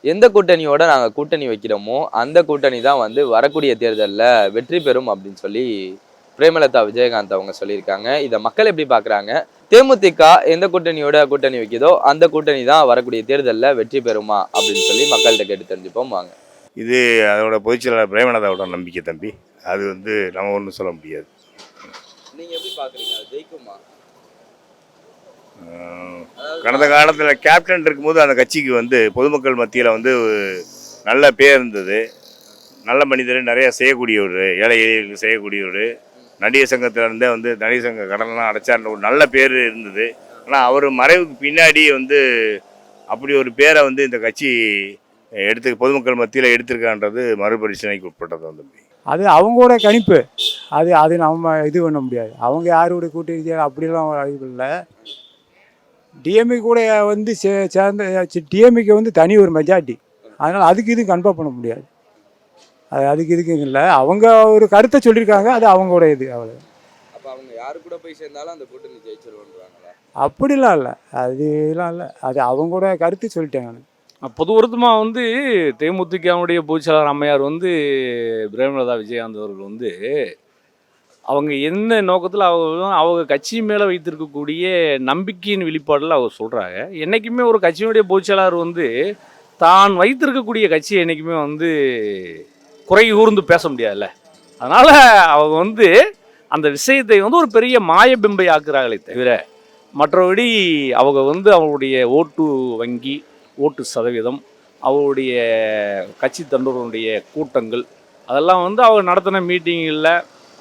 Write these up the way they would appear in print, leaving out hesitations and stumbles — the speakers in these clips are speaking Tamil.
எந்த கூட்டணியோட நாங்கள் கூட்டணி வைக்கிறோமோ அந்த கூட்டணி தான் வந்து வரக்கூடிய தேர்தலில் வெற்றி பெறும் அப்படின்னு சொல்லி பிரேமலதா விஜயகாந்த் அவங்க சொல்லியிருக்காங்க. இதை மக்கள் எப்படி பார்க்குறாங்க? தேமுதிக எந்த கூட்டணியோட கூட்டணி வைக்குதோ அந்த கூட்டணி தான் வரக்கூடிய தேர்தலில் வெற்றி பெறுமா அப்படின்னு சொல்லி மக்கள்கிட்ட கேட்டு தெரிஞ்சுப்போம் வாங்க. இது அதோட பொதுச்செயலாளர் பிரேமலதாவோட நம்பிக்கை தம்பி. அது நம்ம ஒன்றும் சொல்ல முடியாது. நீங்கள் எப்படி பார்க்குறீங்க? அது ஜெயிக்குமா? கடந்த காலத்தில் கேப்டன் இருக்கும்போது அந்த கட்சிக்கு பொதுமக்கள் மத்தியில் நல்ல பேர் இருந்தது. நல்ல மனிதர், நிறையா செய்யக்கூடியவர், ஏழை எளியர்களுக்கு செய்யக்கூடியவர். நடிகர் சங்கத்திலேருந்தே நடிகர் சங்க கடனெலாம் அடைச்சார்ன்ற ஒரு நல்ல பேர் இருந்தது. ஆனால் அவர் மறைவுக்கு பின்னாடி அப்படி ஒரு பேரை இந்த கட்சி பொதுமக்கள் மத்தியில் எடுத்திருக்கான்றது மறுபரிசீலனைக்கு உட்பட்டது தம்பி. அது அவங்களோட கணிப்பு. அது நம்ம இது பண்ண முடியாது. அவங்க யாரோட கூட்டணி அப்படிலாம் வாய்ப்பு இல்லை. டிஎம்கே கூட சேர்ந்த டிஎம்கே தனி ஒரு மெஜாரிட்டி. அதனால் அதுக்கு இது கன்ஃபார்ம் பண்ண முடியாது. அதுக்கு இதுக்கு இல்லை. அவங்க ஒரு கருத்தை சொல்லியிருக்காங்க. அது அவங்களோட இது. அவ்வளோ. அப்போ அவங்க யாரு கூட போய் சேர்ந்தாலும் அந்த கூட்டணி ஜெயிச்சிருவாங்களா? அப்படிலாம் இல்லை. அதுலாம் இல்லை. அது அவங்களோட கருத்து சொல்லிட்டாங்க. பொதுவருத்தமாக தேமுதிகவுடைய பொதுச்செயலாளர் அம்மையார் பிரேமலதா விஜயகாந்த் அவர்கள் அவங்க என்ன நோக்கத்தில் அவங்க கட்சி மேலே வைத்திருக்கக்கூடிய நம்பிக்கையின் வெளிப்பாடில் அவர் சொல்கிறாங்க. என்றைக்குமே ஒரு கட்சியினுடைய பொதுச்செயலாளர் தான் வைத்திருக்கக்கூடிய கட்சியை என்றைக்குமே குறை கூர்ந்து பேச முடியாதுல்ல. அதனால் அவங்க அந்த விஷயத்தை ஒரு பெரிய மாயபிம்பை ஆக்குறாங்களே தவிர மற்றபடி அவங்க அவங்களுடைய ஓட்டு வங்கி, ஓட்டு சதவீதம், அவருடைய கட்சி தொண்டர்களுடைய கூட்டங்கள் அதெல்லாம் அவங்க நடத்தின மீட்டிங்கில்,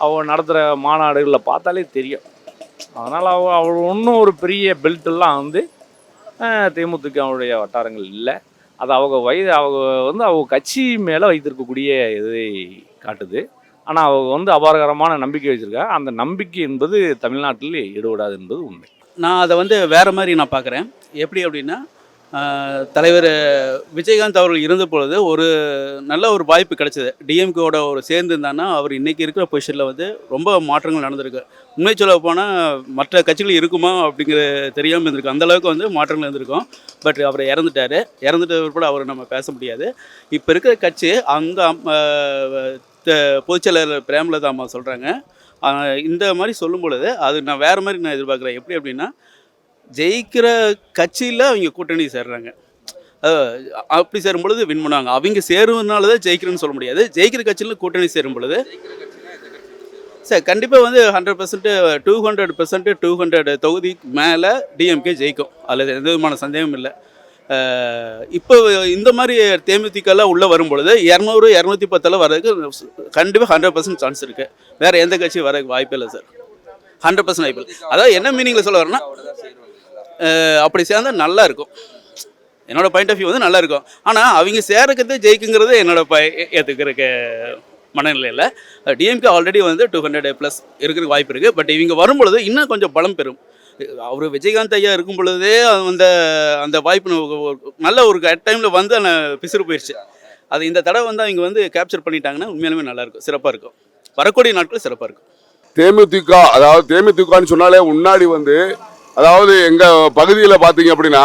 அவங்க நடத்துகிற மாநாடுகளில் பார்த்தாலே தெரியும். அதனால் அவர் ஒன்றும் ஒரு பெரிய பெல்ட்டெல்லாம் தேமுதிகவுடைய வட்டாரங்கள் இல்லை. அது அவங்க அவங்க கட்சி மேலே வைத்திருக்கக்கூடிய இதை காட்டுது. ஆனால் அவங்க அபாரகரமான நம்பிக்கை வச்சுருக்காங்க. அந்த நம்பிக்கை என்பது தமிழ்நாட்டில் ஈடுபடாது என்பது உண்மை. நான் அதை வேறு மாதிரி நான் பார்க்குறேன். எப்படி அப்படின்னா, தலைவர் விஜயகாந்த் அவர்கள் இருந்த பொழுது ஒரு நல்ல ஒரு வாய்ப்பு கிடைச்சது. டிஎம்கேவோட சேர்ந்து இருந்தான்னா அவர் இன்றைக்கி இருக்கிற பொசிஷனில் ரொம்ப மாற்றங்கள் நடந்திருக்கு. உண்மை சொல்ல போனால் மற்ற கட்சிகள் இருக்குமா அப்படிங்கிற தெரியாமல் இருந்திருக்கு. அந்தளவுக்கு மாற்றங்கள் இருந்திருக்கும். பட் அவர் இறந்துட்டவர் கூட அவர் நம்ம பேச முடியாது. இப்போ இருக்கிற கட்சி அந்த பொதுச்செயலாளர் பிரேமலதா அம்மா சொல்கிறாங்க. இந்த மாதிரி சொல்லும் பொழுது அது நான் வேறு மாதிரி நான் எதிர்பார்க்குறேன். எப்படி அப்படின்னா, ஜெயிக்கிற கட்சியில் அவங்க கூட்டணி சேர்றாங்க. அப்படி சேரும் பொழுது வின் பண்ணுவாங்க. அவங்க சேருவதுனால தான் ஜெயிக்கிறேன்னு சொல்ல முடியாது. ஜெயிக்கிற கட்சியில் கூட்டணி சேரும் பொழுது சார் கண்டிப்பாக 100% 200% 200 தொகுதிக்கு மேலே டிஎம்கே ஜெயிக்கும். அதில் எந்த விதமான சந்தேகமும் இல்லை. இப்போ இந்த மாதிரி தேமுதிகலாம் உள்ளே வரும்பொழுது 200 210 வர்றதுக்கு கண்டிப்பாக 100% சான்ஸ் இருக்குது. வேறு எந்த கட்சியும் வரதுக்கு வாய்ப்பே இல்லை சார். 100% வாய்ப்பு இல்லை. அதாவது என்ன மீனிங்கில் சொல்ல வரேன்னா, அப்படி சேர்ந்தால் நல்லா இருக்கும். என்னோடய பாயிண்ட் ஆஃப் வியூ நல்லா இருக்கும். ஆனால் அவங்க சேரக்கிறது ஜெயிக்குங்கிறது என்னோட ஏற்றுக்கிறக்க மனநிலையில். டிஎம்கே ஆல்ரெடி 200+ இருக்கிறதுக்கு வாய்ப்பு இருக்குது. பட் இவங்க வரும்பொழுது இன்னும் கொஞ்சம் பலம் பெறும். அவர் விஜயகாந்த் ஐயா இருக்கும் பொழுதே அந்த வாய்ப்பு நல்ல ஒரு டைமில் பிசுறு போயிடுச்சு. அது இந்த தடவை அவங்க கேப்சர் பண்ணிட்டாங்கன்னா உண்மையிலுமே நல்லாயிருக்கும், சிறப்பாக இருக்கும். வரக்கூடிய நாட்கள் சிறப்பாக இருக்கும். தேமுதிக, அதாவது தேமுதிகன்னு சொன்னாலே முன்னாடி அதாவது எங்கள் பகுதியில் பார்த்தீங்க அப்படின்னா,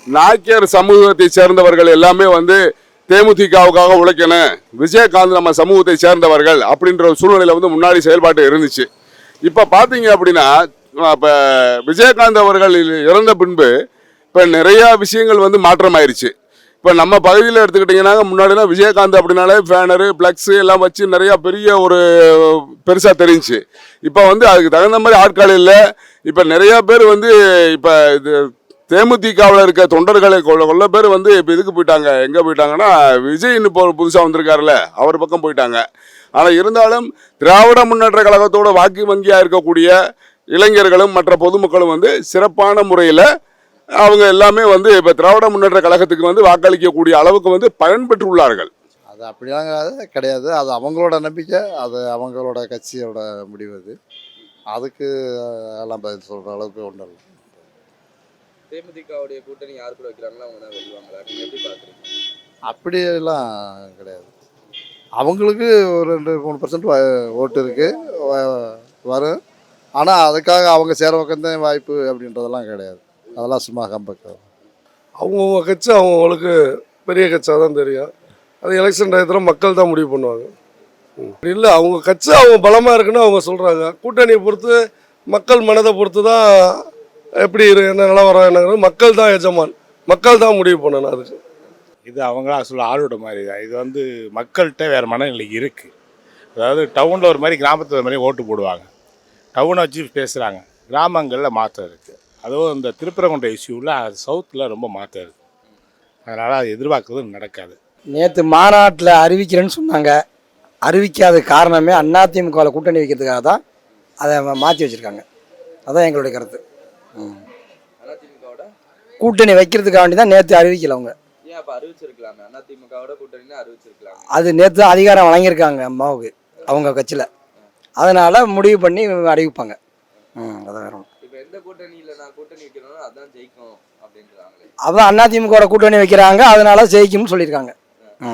நாயக்கர் சமூகத்தை சேர்ந்தவர்கள் எல்லாமே தேமுதிகவுக்காக உழைக்கணும், விஜயகாந்த் நம்ம சமூகத்தை சேர்ந்தவர்கள் அப்படின்ற ஒரு சூழ்நிலையில் முன்னாடி செயல்பாட்டு இருந்துச்சு. இப்போ பார்த்தீங்க அப்படின்னா, இப்போ விஜயகாந்த் அவர்கள் இறந்த பின்பு இப்போ நிறையா விஷயங்கள் மாற்றமாயிருச்சு. இப்போ நம்ம பகுதியில் எடுத்துக்கிட்டிங்கன்னா, முன்னாடிலாம் விஜயகாந்த் அப்படின்னாலே பேனரு, ஃப்ளக்ஸு எல்லாம் வச்சு நிறையா பெரிய ஒரு பெருசாக தெரிஞ்சிச்சு. இப்போ அதுக்கு தகுந்த மாதிரி ஆட்கள் இல்லை. இப்போ நிறையா பேர் இப்போ இது தேமுதிகவில் இருக்க தொண்டர்களை கொள்ள பேர் இப்போ இதுக்கு போயிட்டாங்க. எங்கே போயிட்டாங்கன்னா, விஜய்னு இப்போ புதுசாக வந்திருக்காருல்ல, அவர் பக்கம் போயிட்டாங்க. ஆனால் இருந்தாலும் திராவிட முன்னேற்ற கழகத்தோட வாக்கு வங்கியாக இருக்கக்கூடிய இளைஞர்களும் மற்ற பொதுமக்களும் சிறப்பான முறையில் அவங்க எல்லாமே இப்போ திராவிட முன்னேற்ற கழகத்துக்கு வாக்களிக்கக்கூடிய அளவுக்கு பயன்பெற்று உள்ளார்கள். அது அப்படிலாம் கிடையாது. அது அவங்களோட நம்பிக்கை, அது அவங்களோட கட்சியோட முடிவு. அதுக்கு எல்லாம் பதில் சொல்கிற அளவுக்கு ஒன்றும் இல்லை. தேமுதிகவுடைய கூட்டணி யார் கூட வைக்கிறாங்களோ அவங்க தான் வெல்லுவாங்களா? நீங்கள் எப்படி பார்க்குறீங்க? அப்படியெல்லாம் கிடையாது. அவங்களுக்கு ஒரு 2-3% ஓட்டு இருக்குது, வரும். ஆனால் அதுக்காக அவங்க சேர பக்கம்தான் வாய்ப்பு அப்படின்றதெல்லாம் கிடையாது. அதெல்லாம் சும்மா கம்பக்கு. அவங்கவுங்க கட்சி அவங்களுக்கு பெரிய கட்சியாக தான் தெரியும். அது எலெக்ஷன் டயத்தில் மக்கள் தான் முடிவு பண்ணுவாங்க. இல்லை, அவங்க கட்சி அவங்க பலமாக இருக்குன்னு அவங்க சொல்கிறாங்க. கூட்டணியை பொறுத்து மக்கள் மனதை பொறுத்து தான் எப்படி என்ன நிலவரம் என்னங்கிறது மக்கள் தான் எஜமான், மக்கள் தான் முடிவு பண்ணணும். அதுக்கு இது அவங்களா சொல்ல ஆளோட மாதிரி தான். இது வந்து மக்கள்கிட்ட வேறு மனநிலை இருக்குது. அதாவது டவுனில் ஒரு மாதிரி, கிராமத்தில் ஒரு மாதிரி ஓட்டு போடுவாங்க. டவுனை வச்சு பேசுகிறாங்க, கிராமங்களில் மாற்றம் இருக்குது. அதுவும் இந்த திருப்பரங்குன்ற இஷ்யூவில் சவுத்தில் ரொம்ப மாற்றம் இருக்குது. அதனால் அது எதிர்பார்க்குறது நடக்காது. நேற்று மாநாட்டில் அறிவிக்கிறேன்னு சொன்னாங்க. அறிவிக்காத காரணமே அதிமுகவில் கூட்டணி வைக்கிறதுக்காக தான் அதை மாற்றி வச்சுருக்காங்க. அதான் எங்களுடைய கருத்து. அதிமுகவோட கூட்டணி வைக்கிறதுக்காக வேண்டி தான் நேற்று அறிவிக்கல அவங்க. ஏன் அப்ப அறிவிச்சிருக்கலாமே, அதிமுகவோட கூட்டணின்னு அறிவிச்சிருக்கலாம். அது நேற்று அதிகாரம் வழங்கியிருக்காங்க அம்மாவுக்கு அவங்க கட்சியில். அதனால் முடிவு பண்ணி அறிவிப்பாங்க. அதான் வேற ஒன்றும். இப்ப எந்த கூட்டணியில நான் கூட்டணி வைக்கணும்னு அதான் ஜெயிக்கும் அப்படின்றாங்களே. அதான் அதிமுகவோட கூட்டணி வைக்கிறாங்க, அதனால ஜெயிக்கும்னு சொல்லியிருக்காங்க.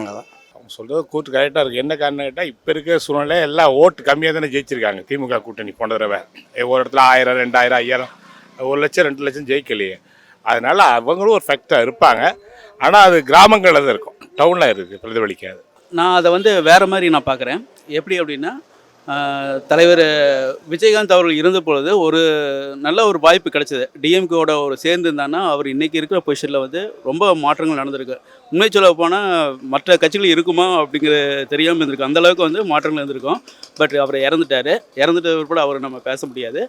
அதான் அவங்க சொல்கிறது கூட்டு கரெக்டாக இருக்குது. என்ன காரணம் கேட்டால் இப்போ இருக்கிற சூழ்நிலை எல்லாம் ஓட்டு கம்மியாக தானே ஜெயிச்சிருக்காங்க திமுக கூட்டணி. போன தடவை ஒரு இடத்துல 1000, 2000, 5000, 1 லட்சம் 2 லட்சம் ஜெயிக்கலையே. அதனால் அவங்களும் ஒரு ஃபேக்டாக இருப்பாங்க. ஆனால் அது கிராமங்களில் தான் இருக்கும், டவுனில் இருக்குது, பிரதிபலிக்காது. நான் அதை வந்து வேறு மாதிரி நான் பார்க்குறேன். எப்படி அப்படின்னா, தலைவர் விஜயகாந்த் அவர்கள் இருந்த பொழுது ஒரு நல்ல ஒரு வாய்ப்பு கிடைச்சது. டிஎம்கேவோட ஒரு சேர்ந்து இருந்தான்னா அவர் இன்றைக்கி இருக்கிற பொசிஷனில் வந்து ரொம்ப மாற்றங்கள் நடந்திருக்கு. உண்மை சொல்ல போனால் மற்ற கட்சிகள் இருக்குமா அப்படிங்கிற தெரியாமல் இருந்திருக்கு. அந்தளவுக்கு வந்து மாற்றங்கள் இருந்திருக்கும். பட் அவர் இறந்துட்ட கூட அவரை நம்ம பேச முடியாது.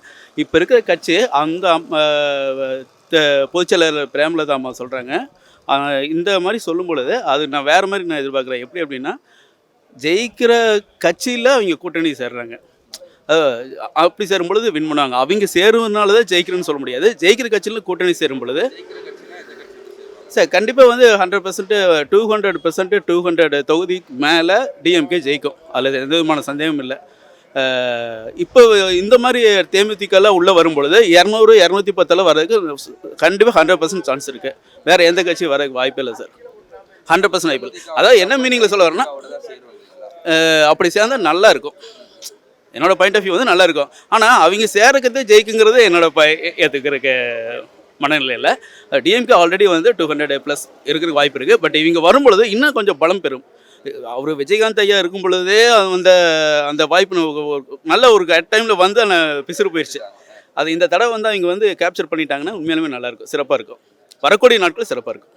இப்போ இருக்கிற கட்சி அந்த பொதுச்செயலாளர் பிரேமலதா அம்மா சொல்கிறாங்க. இந்த மாதிரி சொல்லும் பொழுது அது நான் வேறு மாதிரி நான் எதிர்பார்க்குறேன். எப்படி அப்படின்னா, ஜெயிக்கிற கட்சியில் அவங்க கூட்டணி சேர்றாங்க. அப்படி சேரும் பொழுது வின் பண்ணுவாங்க. அவங்க சேருவதுனால தான் ஜெயிக்கிறேன்னு சொல்ல முடியாது. ஜெயிக்கிற கட்சியில் கூட்டணி சேரும் பொழுது சார் கண்டிப்பாக வந்து 100%, 200%, 200 தொகுதிக்கு மேலே டிஎம்கே ஜெயிக்கும். அதில் எந்த விதமான சந்தேகமும் இல்லை. இப்போ இந்த மாதிரி தேமுதிகலாம் உள்ளே வரும்பொழுது 200, 210 வர்றதுக்கு கண்டிப்பாக 100% சான்ஸ் இருக்குது. வேறு எந்த கட்சியும் வரதுக்கு வாய்ப்பே இல்லை சார். 100% வாய்ப்பு இல்லை. அதாவது என்ன மீனிங்கில் சொல்ல வரேன்னா, அப்படி சேர்ந்தால் நல்லா இருக்கும். என்னோட பாயிண்ட் ஆஃப் வியூ வந்து நல்லா இருக்கும். ஆனால் அவங்க சேரக்கிறது ஜெயிக்குங்கிறது என்னோட ஏற்றுக்கிறக்க மனநிலையில். டிஎம்கே ஆல்ரெடி வந்து 200+ இருக்கிறதுக்கு வாய்ப்பு இருக்குது. பட் இவங்க வரும்பொழுது இன்னும் கொஞ்சம் பலம் பெறும். அவர் விஜயகாந்த் ஐயா இருக்கும் பொழுதே அந்த வாய்ப்பு நல்ல ஒரு டைமில் வந்து பிசுறு போயிடுச்சு. அது இந்த தடவை வந்து அவங்க வந்து கேப்சர் பண்ணிட்டாங்கன்னா உண்மையாலுமே நல்லாயிருக்கும், சிறப்பாக இருக்கும். வரக்கூடிய நாட்கள் சிறப்பாக இருக்கும்.